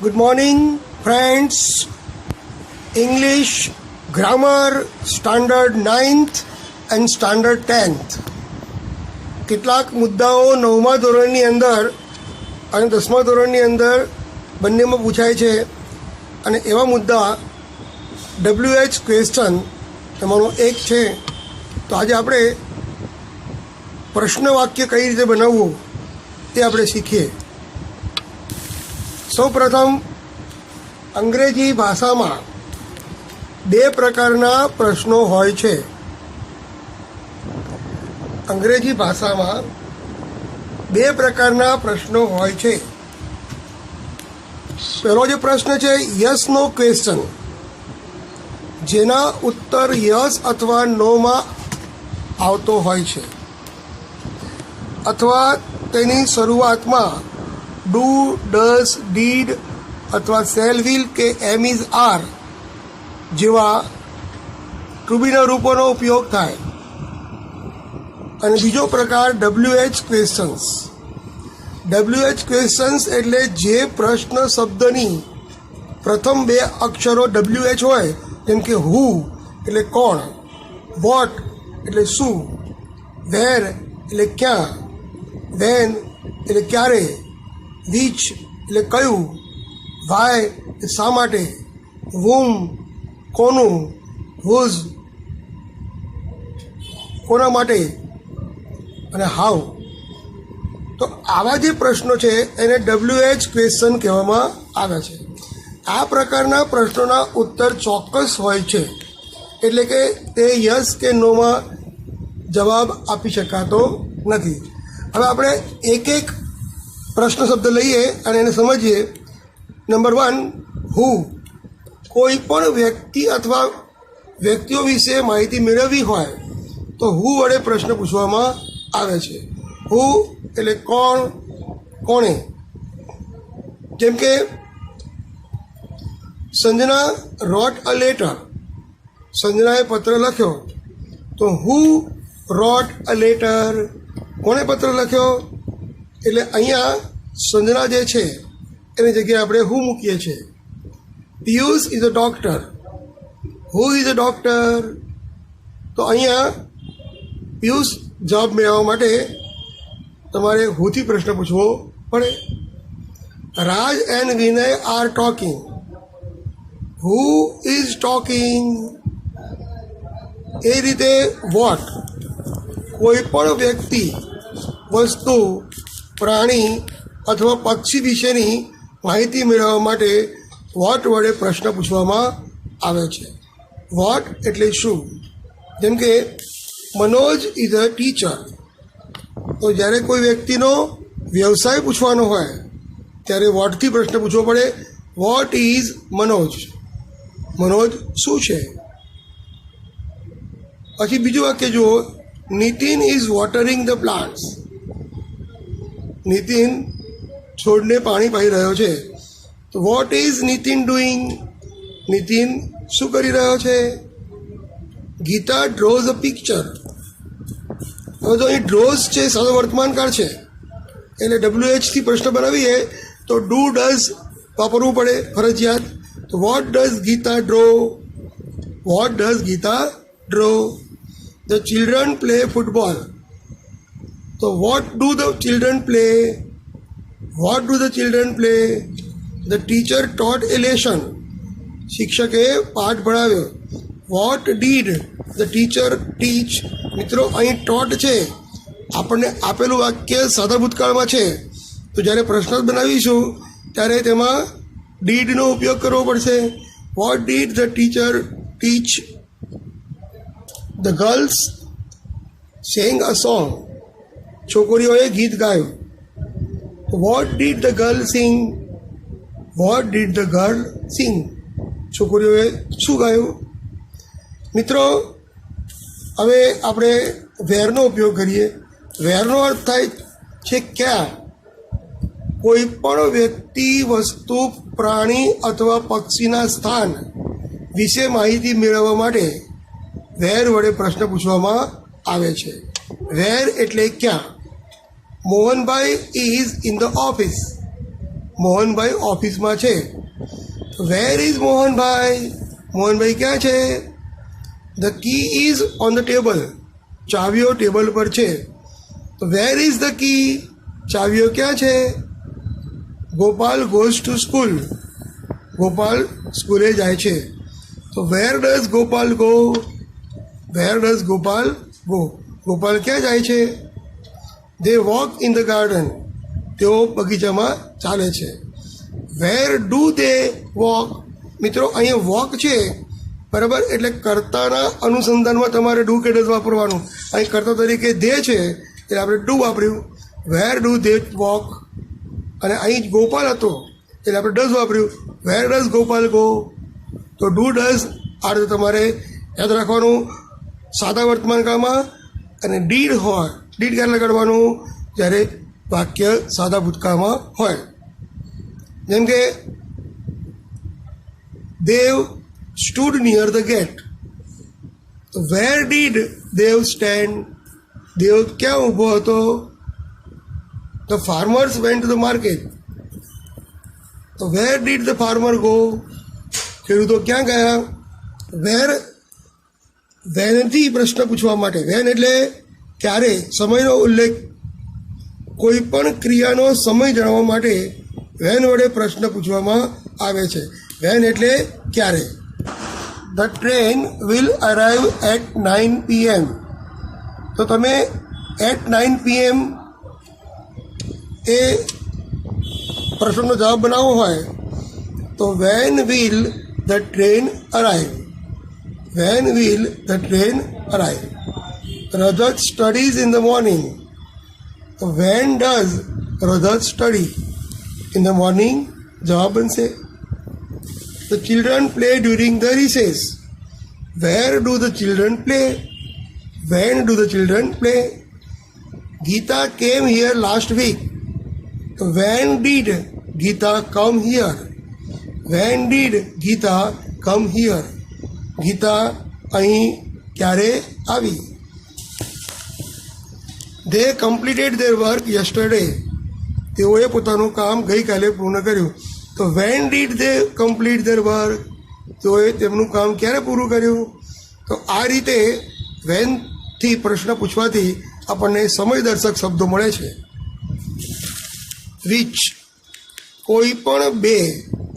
Good morning, friends. English Grammar Standard 9th and Standard 10th. કેટલાક મુદ્દાઓ 9મા ધોરણની અંદર અને 10મા ધોરણની અંદર બંનેમાં પૂછાય છે અને એવા મુદ્દા WH ક્વેશ્ચન એમાંનો એક છે. તો આજે આપણે પ્રશ્ન વાક્ય કઈ રીતે બનાવવું તે આપણે શીખીએ. સૌપ્રથમ અંગ્રેજી ભાષામાં બે પ્રકારના પ્રશ્નો હોય છે. અંગ્રેજી ભાષામાં બે પ્રકારના પ્રશ્નો હોય છે. પહેલો જે પ્રશ્ન છે યસ નો ક્વેશ્ચન, જેના ઉત્તર યસ અથવા નોમાં આવતો હોય છે, અથવા તેની શરૂઆતમાં ડુ, ડઝ, ડીડ અથવા શેલ, વિલ કે એમ, ઇઝ, આર જેવા ટુ બીના રૂપોનો ઉપયોગ થાય. અને બીજો પ્રકાર WH ક્વેશ્ચન્સ. WH ક્વેશ્ચન્સ એટલે જે પ્રશ્ન શબ્દની પ્રથમ બે અક્ષરો WH હોય, જેમ કે હુ એટલે કોણ, વોટ એટલે શું, વેર એટલે ક્યાં, વેન એટલે ક્યારે, વિચ એટલે કયું, વાય એટલે શા માટે, whom કોનું, whose કોના માટે અને હાઉ. તો આવા જે પ્રશ્નો છે એને WH ક્વેશ્ચન કહેવામાં આવે છે. આ પ્રકારના પ્રશ્નોના ઉત્તર ચોક્કસ હોય છે, એટલે કે તે યસ કે નોમાં જવાબ આપી શકાતો નથી. હવે આપણે એક એક પ્રશ્ન શબ્દ લઈએ અને એને સમજીએ. નંબર 1, હુ. કોઈ પણ વ્યક્તિ અથવા વ્યક્તિઓ વિશે માહિતી મેળવવી હોય તો હુ વડે પ્રશ્ન પૂછવામાં આવે છે. હુ એટલે કોણ, કોણે. જેમ કે સંજના રોટ અ લેટર, સંજનાએ પત્ર લખ્યો. તો હુ રોટ અ લેટર, કોણે પત્ર લખ્યો. એટલે અહીંયા સંજના જે છે એની જગ્યાએ આપણે હુ મૂકીએ છીએ. Piyush is a doctor, who is a doctor. તો અહીંયા પિયુષ જવાબ મેળવવા માટે તમારે હુથી પ્રશ્ન પૂછવો પડે. Raj and Vinay are talking, who is talking. એ રીતે વોટ. કોઈ પણ વ્યક્તિ, વસ્તુ, પ્રાણી અથવા પક્ષી વિશેની માહિતી મેળવવા માટે વોટ વડે પ્રશ્ન પૂછવામાં આવે છે. વોટ એટલે શું. જેમ કે મનોજ ઇઝ અ ટીચર. તો જ્યારે કોઈ વ્યક્તિનો વ્યવસાય પૂછવાનો હોય ત્યારે વોટથી પ્રશ્ન પૂછવો પડે. What is Manoj. મનોજ શું છે. પછી બીજું વાક્ય જુઓ, Nitin is watering the plants. Nitin છોડને પાણી પાઈ રહ્યો છે. તો what is Nitin doing. Nitin શું કરી રહ્યો છે. Geeta draws a picture. હવે તો અહીં ડ્રોઝ છે સાદો વર્તમાનકાળ છે, એટલે WH થી પ્રશ્ન બનાવીએ તો ડુ, ડઝ વાપરવું પડે ફરજિયાત. તો what does Geeta draw. What does Geeta draw. The children play football. તો what do the children play. What do the children play. The teacher taught a lesson. શિક્ષકે પાઠ ભણાવ્યો. What did the teacher teach. મિત્રો અહીં ટોટ છે, આપણને આપેલું વાક્ય સાદા ભૂતકાળમાં છે. તો જ્યારે પ્રશ્ન બનાવીશું ત્યારે તેમાં ડીડનો ઉપયોગ કરવો પડશે. What did the teacher teach. The girls sang a song. છોકરીઓએ ગીત ગાયું. What did the girl sing. What did the girl sing. છોકરીઓએ શું ગાયું. મિત્રો હવે આપણે વેરનો ઉપયોગ કરીએ. વેરનો અર્થ થાય છે ક્યાં. કોઈ પણ વ્યક્તિ, વસ્તુ, પ્રાણી અથવા પક્ષીના સ્થાન વિશે માહિતી મેળવવા માટે વેર વડે પ્રશ્ન પૂછવામાં આવે છે. વેર એટલે ક્યાં. Mohanbhai is in the office. Mohanbhai ઓફિસમાં છે. Where is Mohanbhai? મોહનભાઈ ક્યાં છે? The key is on the table. ચાવીઓ ટેબલ પર છે. તો વેર ઇઝ ધ કી? ચાવીઓ ક્યાં છે? Gopal goes to school. Gopal સ્કૂલે જાય છે. તો where does Gopal go? Where does Gopal go? Gopal ક્યાં જાય છે? દે વોક ઇન ધ ગાર્ડન. તેઓ બગીચામાં ચાલે છે. Where do they walk? મિત્રો અહીંયા વોક છે બરાબર, એટલે કર્તાના અનુસંધાનમાં તમારે ડુ કે ડઝ વાપરવાનું. અહીં કર્તા તરીકે દે છે એટલે આપણે ડુ વાપર્યું. Where do they walk? અને અહીં ગોપાલ હતો એટલે આપણે ડઝ વાપર્યું. Where does Gopal go? તો ડુ ડઝ આ રીતે તમારે યાદ રાખવાનું સાદા વર્તમાન કાળમાં. અને ડીડ હોય, ડીડ ક્યારે લગાડવાનું? જ્યારે વાક્ય સાદા ભૂતકાળમાં હોય. જેમ કે Dev stood near the gate. તો where did Dev stand? Dev ક્યાં ઊભો હતો? The farmers went to the market. તો where did the farmer go? ખેડૂતો ક્યાં ગયા? વેર વેનથી પ્રશ્ન પૂછવા માટે. વેન એટલે ક્યારે, સમયનો ઉલ્લેખ. કોઈ પણ ક્રિયાનો સમય જણાવવા માટે વેન વડે પ્રશ્ન પૂછવામાં આવે છે. વેન એટલે ક્યારે. The train will arrive at 9 PM. તો તમે એટ 9 PM એ પ્રશ્નનો જવાબ બનાવવો હોય તો when will the train arrive? When will the train arrive? Rajat studies in the morning. તો when does Rajat study in the morning? જવાબ બનશે. The children play during the recess. Where do the children play? When do the children play? Geeta came here last week. તો when did Geeta come here? When did Geeta come here? Geeta અહીં ક્યારે આવી? They completed their work yesterday. તેઓએ પોતાનું કામ ગઈકાલે પૂર્ણ કર્યું. તો when did they complete their work? તેઓએ તેમનું કામ ક્યારે પૂરું કર્યું? તો આ રીતે વેનથી પ્રશ્ન પૂછવાથી આપણને સમયદર્શક શબ્દો મળે છે. વિચ, કોઈ પણ બે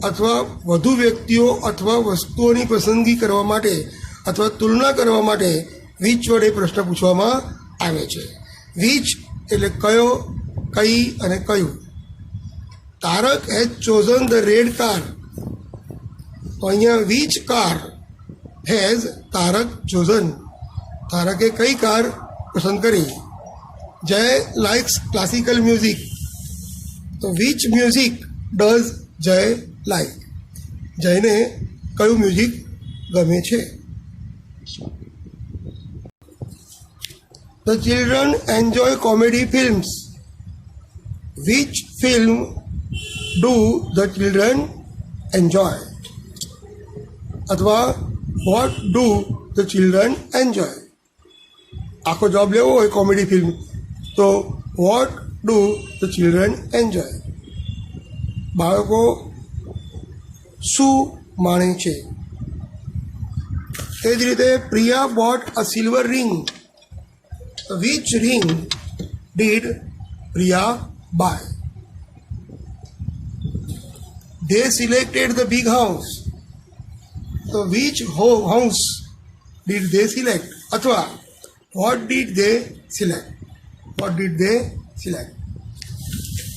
અથવા વધુ વ્યક્તિઓ અથવા વસ્તુઓની પસંદગી કરવા માટે અથવા તુલના કરવા માટે વિચ વડે પ્રશ્ન પૂછવામાં આવે છે. વિચ એટલે કયો, કઈ અને કયું. Tarak has chosen the red car. તો અહીંયા which car has Tarak chosen? તારકે કઈ કાર પસંદ કરી? Jay likes classical music. તો which music does Jay like? જયને કયું મ્યુઝિક ગમે છે? The children enjoy comedy films. Which film do the children enjoy? અથવા what do the children enjoy? આખો જવાબ લેવો હોય કોમેડી ફિલ્મ તો what do the children enjoy? બાળકો શું માણે છે? એ જ રીતે Priya bought a silver ring. Which ring did Priya buy? They selected the big house. So which house did they select? અથવા what did they select? What did they select?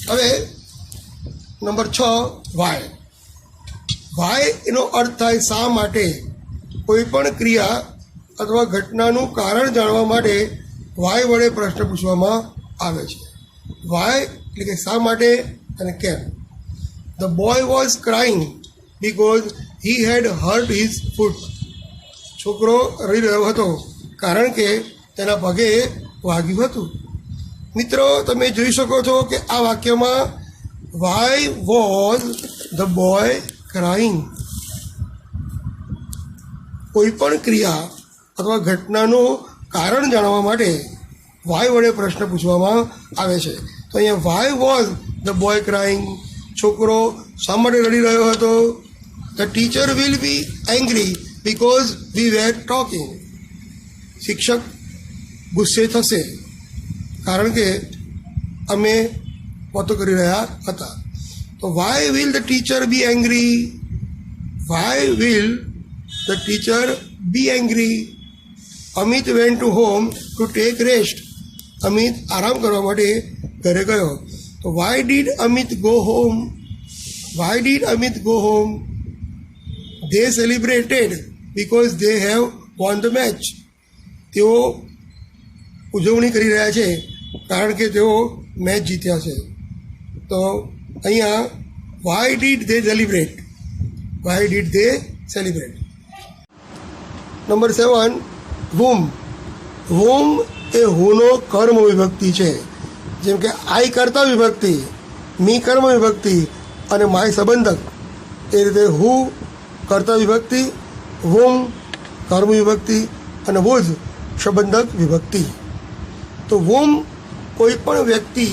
હવે number 6 why. why એનો અર્થ થાય શા માટે. કોઈ પણ ક્રિયા અથવા ઘટનાનું કારણ જાણવા માટે why વડે પ્રશ્ન પૂછવામાં આવે છે. why એટલે કે શા માટે અને કેમ. The boy was crying because he had hurt his foot. છોકરો રડી રહ્યો હતો કારણ કે તેના પગે વાગ્યું હતું. મિત્રો તમે જોઈ શકો છો કે આ વાક્યમાં why was the boy crying? કોઈ પણ ક્રિયા અથવા ઘટનાનું કારણ જાણવા માટે why વડે પ્રશ્ન પૂછવામાં આવે છે. તો અહીંયા why was the boy crying? છોકરો શા માટે રડી રહ્યો હતો? The teacher will be angry because we were talking. શિક્ષક ગુસ્સે થશે કારણ કે અમે વાતો કરી રહ્યા હતા. તો why will the teacher be angry? Why will the teacher be angry? Amit went to home to take rest. Amit આરામ કરવા માટે ઘરે ગયો. તો why did Amit go home? Why did Amit go home? They celebrated because they have won the match. તેઓ ઉજવણી કરી રહ્યા છે કારણ કે તેઓ મેચ જીત્યા છે. તો અહીંયા why did they celebrate? Why did they celebrate? Number 7, whom. whom એ હુનો કર્મ વિભક્તિ છે. જેમ કે આઈ કર્તા વિભક્તિ, મી કર્મ વિભક્તિ અને માય સંબંધક. એ રીતે હુ કર્તા વિભક્તિ, whom કર્મ વિભક્તિ અને whose સંબંધક વિભક્તિ. તો whom કોઈ પણ વ્યક્તિ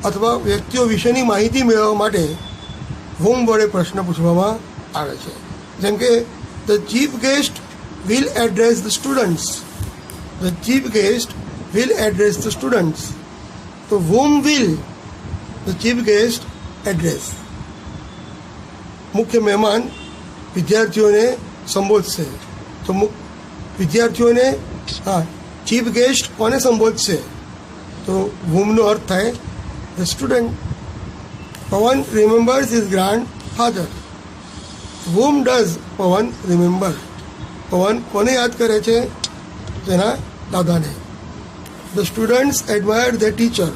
અથવા વ્યક્તિઓ વિશેની માહિતી મેળવવા માટે whom વડે પ્રશ્ન પૂછવામાં આવે છે. જેમ કે the chief guest will address the students. The chief guest will address the students. તો whom will the chief guest address? મુખ્ય મહેમાન વિદ્યાર્થીઓને સંબોધશે. તો વિદ્યાર્થીઓને ચીફ ગેસ્ટ કોને સંબોધશે? તો whomનો અર્થ થાય the student. પવન remembers his grandfather. whom does પવન remember? પવન કોને યાદ કરે છે? તેના દાદાને. The students admire the teacher.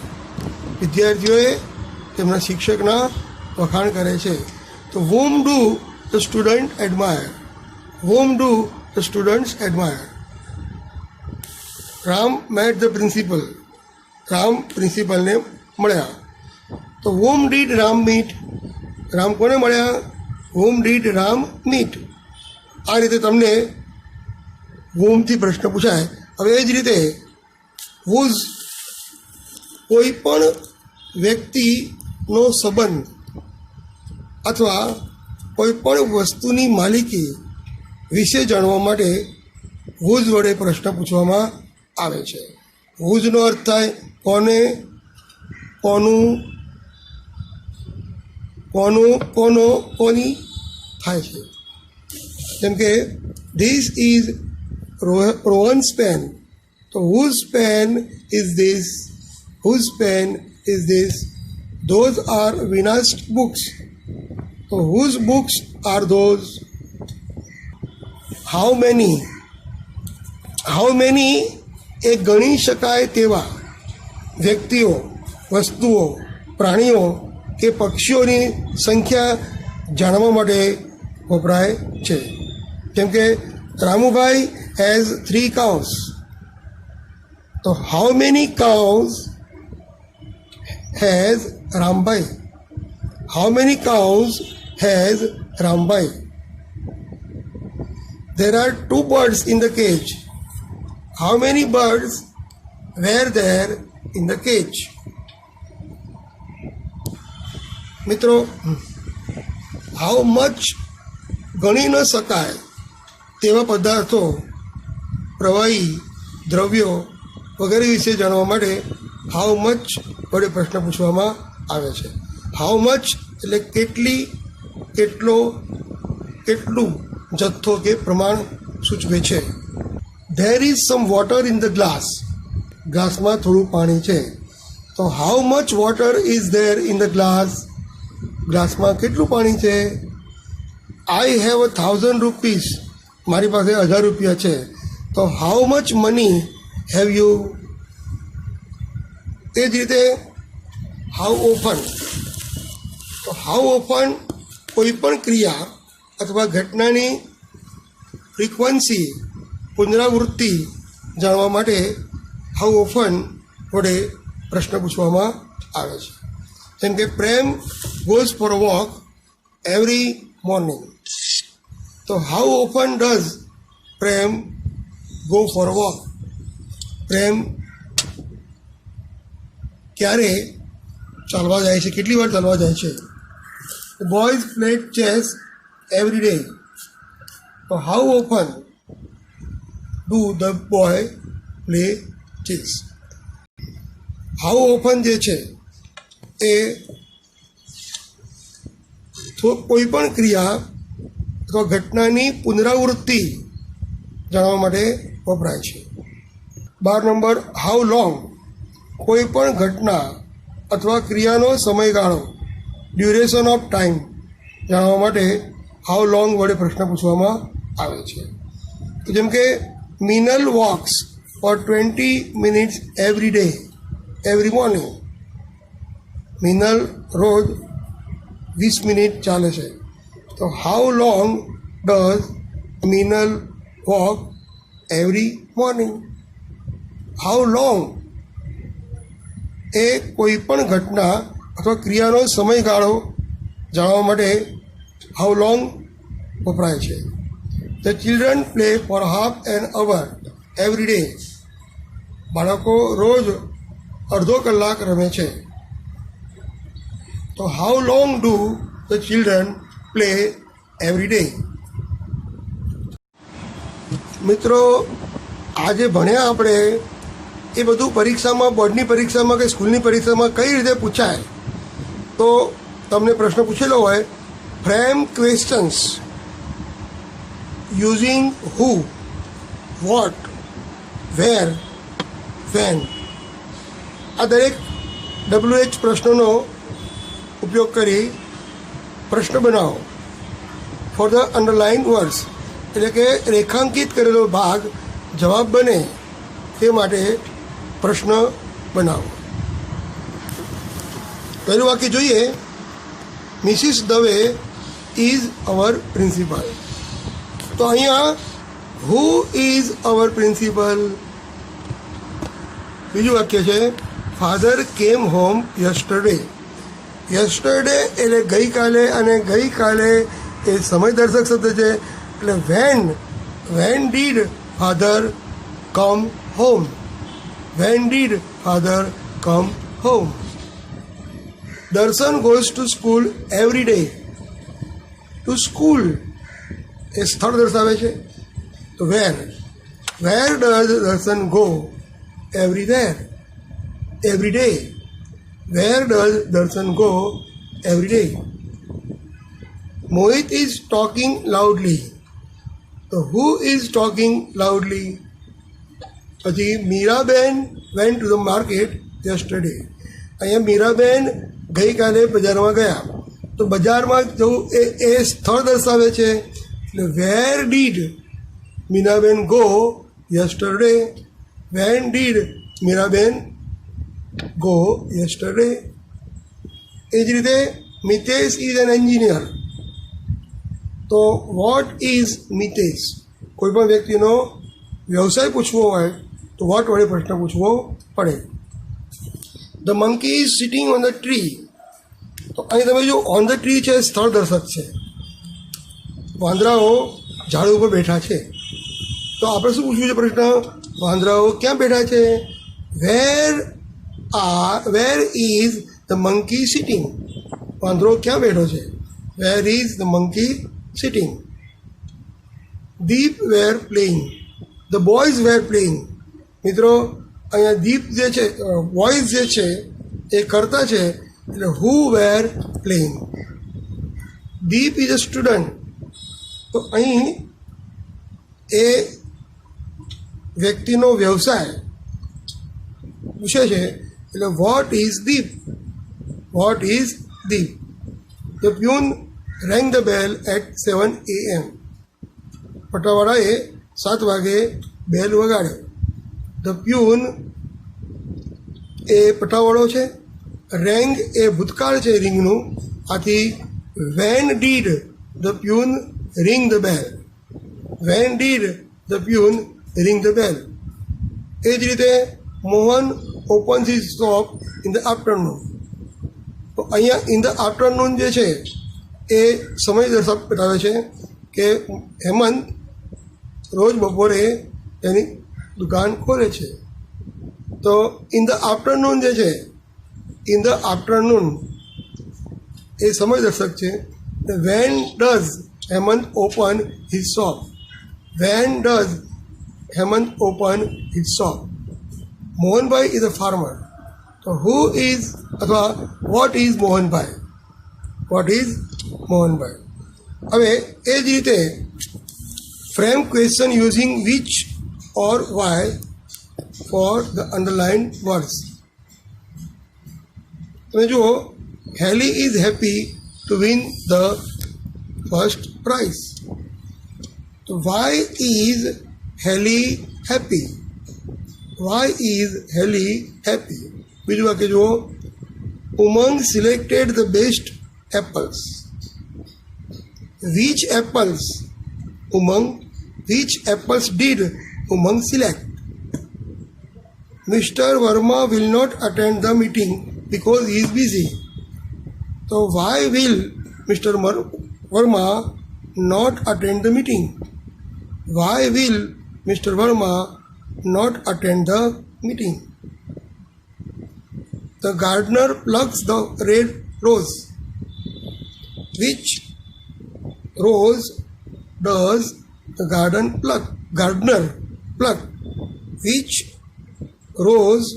વિદ્યાર્થીઓએ તેમના શિક્ષકના વખાણ કરે છે. તો whom do the student admire? whom do the students admire? Ram met the principal. Ram પ્રિન્સિપલને મળ્યા. તો whom did Ram meet? Ram કોને મળ્યા? whom did Ram meet? આ રીતે તમને whomથી પ્રશ્ન પૂછાય. હવે એ જ રીતે whose કોઈ પણ વ્યક્તિનો સંબંધ અથવા કોઈ પણ વસ્તુની માલિકી વિશે જાણવા માટે whose વડે પ્રશ્ન પૂછવામાં આવે છે. whoseનો અર્થ થાય કોને, કોનું, કોનું, કોનો, કોની થાય છે. જેમ કે this is Rohan's pen. So whose pen is this? Whose pen is this? Those are Vina's books. So whose books are those? How many? How many એ ગણી શકાય તેવા વ્યક્તિઓ, વસ્તુઓ, પ્રાણીઓ કે પક્ષીઓની સંખ્યા જાણવા માટે વપરાય છે. જેમ કે Ramubhai has 3 cows. So how many cows has Rambhai? How many cows has Rambhai? There are 2 birds in the cage. How many birds were there in the cage? મિત્રો, how much ગણી ન શકાય તેવા પદાર્થો, પ્રવાહી દ્રવ્યો વગેરે વિશે જાણવા માટે હાઉ મચ વડે પ્રશ્ન પૂછવામાં આવે છે. હાઉ મચ એટલે કેટલી, કેટલો, કેટલું, જથ્થો કે પ્રમાણ સૂચવે છે. There is some water in the glass. ગ્લાસમાં થોડું પાણી છે. તો how much water is there in the glass? ગ્લાસમાં કેટલું પાણી છે? I have 1000 rupees. મારી પાસે 1000 રૂપિયા છે. તો how much money have you? એ જ રીતે હાઉ ઓફન. તો હાઉ ઓફન કોઈ પણ ક્રિયા અથવા ઘટનાની ફ્રીક્વન્સી, પુનરાવૃત્તિ જાણવા માટે હાઉ ઓફન વડે પ્રશ્ન પૂછવામાં આવે છે. જેમ કે Prem goes for a walk every morning. તો how often does Prem go for a walk? Prem ક્યારે ચાલવા જાય છે, કેટલી વાર ચાલવા જાય છે? The boys play chess every day. So how often do the boy play chess? How often જે છે એ કોઈ પણ ક્રિયા અથવા ઘટનાની પુનરાવૃત્તિ જાણવા માટે વપરાય છે. 12 નંબર, હાઉ લોંગ, કોઈ પણ ઘટના અથવા ક્રિયાનો સમયગાળો, ડ્યુરેશન ઓફ ટાઈમ જાણવા માટે હાઉ લોંગ વડે પ્રશ્ન પૂછવામાં આવે છે. તો જેમ કે Minal walks for 20 minutes every day every morning. Minal રોજ 20 મિનિટ ચાલે છે. તો how long does Minal walk every morning? How long એ કોઈ પણ ઘટના અથવા ક્રિયાનો સમયગાળો જાણવા માટે હાઉ લોંગ વપરાય છે. The children play for half an hour every day. બાળકો રોજ અડધો કલાક રમે છે. તો how long do the children play every day? મિત્રો, આજે ભણ્યા આપણે એ બધું પરીક્ષામાં, બોર્ડની પરીક્ષામાં કે સ્કૂલની પરીક્ષામાં કઈ રીતે પૂછાય. તો તમને પ્રશ્ન પૂછેલો હોય, ફ્રેમ ક્વેશ્ચન્સ યુઝિંગ હુ, વોટ, વેર, વેન. આ દરેક WH પ્રશ્નોનો ઉપયોગ કરી પ્રશ્ન બનાવો. ફોર ધ અંડરલાઇન વર્ડ્સ, એટલે કે રેખાંકિત કરેલો ભાગ જવાબ બને તે માટે પ્રશ્ન બનાવો. પહેલું વાક્ય જોઈએ, Mrs Dave is our principal. તો અહીંયા હુ ઇઝ અવર પ્રિન્સિપલ. બીજું વાક્ય છે, ફાધર કેમ હોમ યસ્ટરડે. યસ્ટરડે એટલે ગઈકાલે, અને ગઈકાલે એ સમયદર્શક શબ્દ છે. એટલે when did father come home. When did father come home. Darshan goes to school every day. To school એ સ્થળ દર્શાવે છે. તો where does Darshan go every day. Where does Darshan go every day. Mohit is talking loudly. તો હુ ઇઝ ટોકિંગ લાઉડલી? પછી Miraben went to the market yesterday. અહીંયા મીરાબેન ગઈકાલે બજારમાં ગયા. તો બજારમાં જવું એ સ્થળ દર્શાવે છે. એટલે where did Miraben go yesterday? When did Miraben go yesterday? એ જ રીતે મિતેશ ઇઝ એન એન્જિનિયર. તો વોટ ઇઝ મિતેશ? કોઈ પણ વ્યક્તિનો વ્યવસાય પૂછવો હોય તો વોટ વડે પ્રશ્ન પૂછવો પડે. The monkey is sitting on the tree. તો અહીં તમે જો ઓન ધ ટ્રી છે, સ્થળ દર્શક છે. વાંદરાઓ ઝાડ ઉપર બેઠા છે. તો આપણે શું પૂછવું છે પ્રશ્ન? વાંદરાઓ ક્યાં બેઠા છે? Where is the monkey sitting? વાંદરો ક્યાં બેઠો છે? Where is the monkey sitting? Deep were playing. The boys were playing. મિત્રો, અહીંયા દીપ જે છે, બોયઝ જે છે એ કરતા છે. એટલે who were playing? Deep is a student. તો અહીં એ વ્યક્તિનો વ્યવસાય પૂછે છે. એટલે what is Deep? What is Deep? The peon rang the bell at 7 AM. પટાવાળાએ 7 વાગે બેલ વગાડ્યો. ધ પ્યુન એ પટાવાળો છે. રેંગ એ ભૂતકાળ છે રિંગનું. આથી when did the peon ring the bell? When did the peon ring the bell? એ જ રીતે Mohan opens his shop in the afternoon. તો અહીંયા ઇન ધ આફ્ટરનૂન જે છે એ સમય બતાવે છે કે હેમંત રોજ બપોરે એની દુકાન ખોલે છે. તો ઇન ધ આફ્ટરનૂન જે છે, ઇન ધ આફ્ટરનૂન એ સમયદર્શક છે. When does Hemant open his shop? When does Hemant open his shop? Mohanbhai is a farmer. તો હુ ઇઝ અથવા what is Mohanbhai? What is Mohanbhai? હવે એ જ રીતે frame question using which or why for the underlined words. તમે જુઓ, Heli is happy to win the first prize. તો why is Heli happy? Why is Heli happy? બીજું વાક્ય જુઓ, Umang selected the best apples. Which apples Umang? Which apples did Umang select? Mister Verma will not attend the meeting because he is busy. So why will Mr. Verma not attend the meeting? Why will Mr. Verma not attend the meeting? The gardener plucks the red rose. Which rose does the gardener pluck? Which rose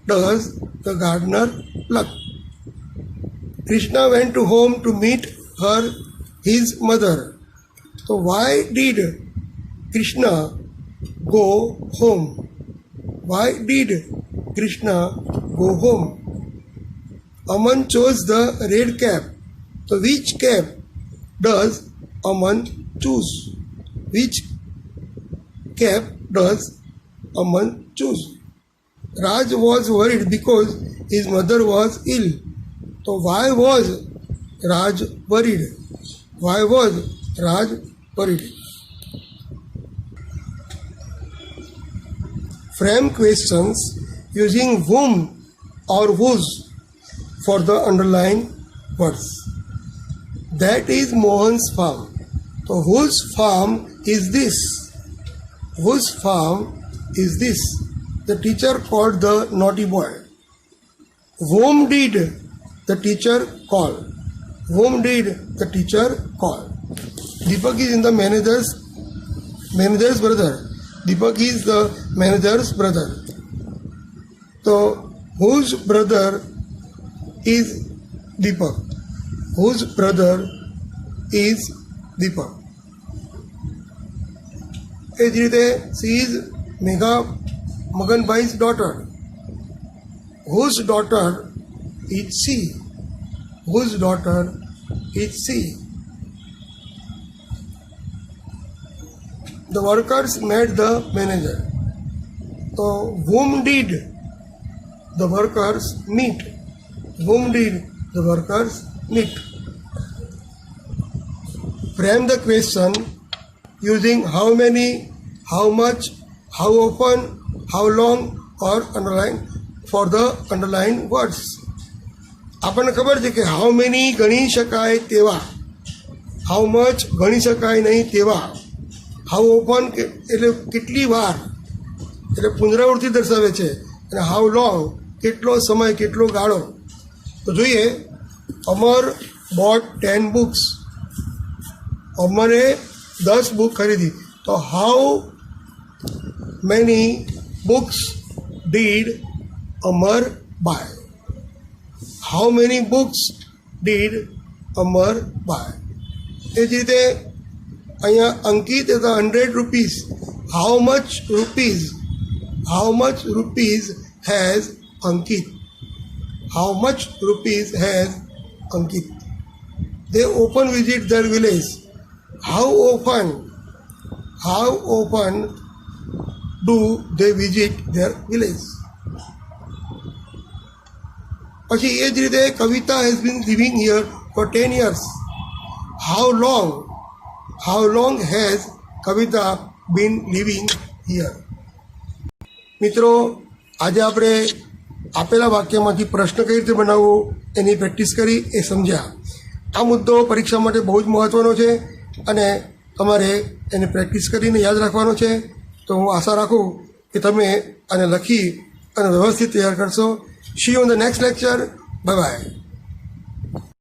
does the gardener pluck? Krishna went to home to meet his mother. So why did Krishna go home? Why did Krishna go home? Aman chose the red cap. So which cap does Aman choose? Which cap does Aman choose? Raj was worried because his mother was ill. So why was Raj worried? Why was Raj worried? Frame questions using whom or whose for the underlined words. That is Mohan's farm. So whose farm is this? Whose farm is this? The teacher called the naughty boy. Whom did the teacher call? Whom did the teacher call? Deepak is in the manager's brother. Deepak is the manager's brother. So whose brother is Deepak? Whose brother is Deepak? એ જ રીતે she is Megha Maganbhai's daughter. Whose daughter is she? Whose daughter is she? The workers met the manager. So whom did the workers meet? Whom did the workers meet? Frame the question using how many, how much, how often, how long or underline for the underlined words. આપણને ખબર છે કે how many ગણી શકાય તેવા, how much ગણી શકાય નહીં તેવા, હાઉ ઓપન એટલે કેટલી વાર, એટલે પુનરાવૃત્તિ દર્શાવે છે, અને હાઉ લોંગ કેટલો સમય, કેટલો ગાળો. તો જોઈએ, અમર બોટ 10 books. અમરે 10 બુક ખરીદી. તો how many books did Amar buy? How many books did Amar buy? એ જ રીતે અહીંયા અંકિત એ 100 rupees. How much rupees has Ankit? How much rupees has Ankit? They often visit their village. How often do they visit their village? પછી એ જ રીતે Kavita has been living here for 10 years. How long has Kavita been living here? મિત્રો, આજે આપણે આપેલા વાક્યમાંથી પ્રશ્ન કઈ રીતે બનાવવો એની પ્રેક્ટિસ કરી, એ સમજ્યા. આ મુદ્દો પરીક્ષા માટે બહુ જ મહત્ત્વનો છે અને તમારે એને પ્રેક્ટિસ કરીને યાદ રાખવાનો છે. તો હું આશા રાખું કે તમે આને લખી અને વ્યવસ્થિત તૈયાર કરશો. C you in the next lecture. Bye bye.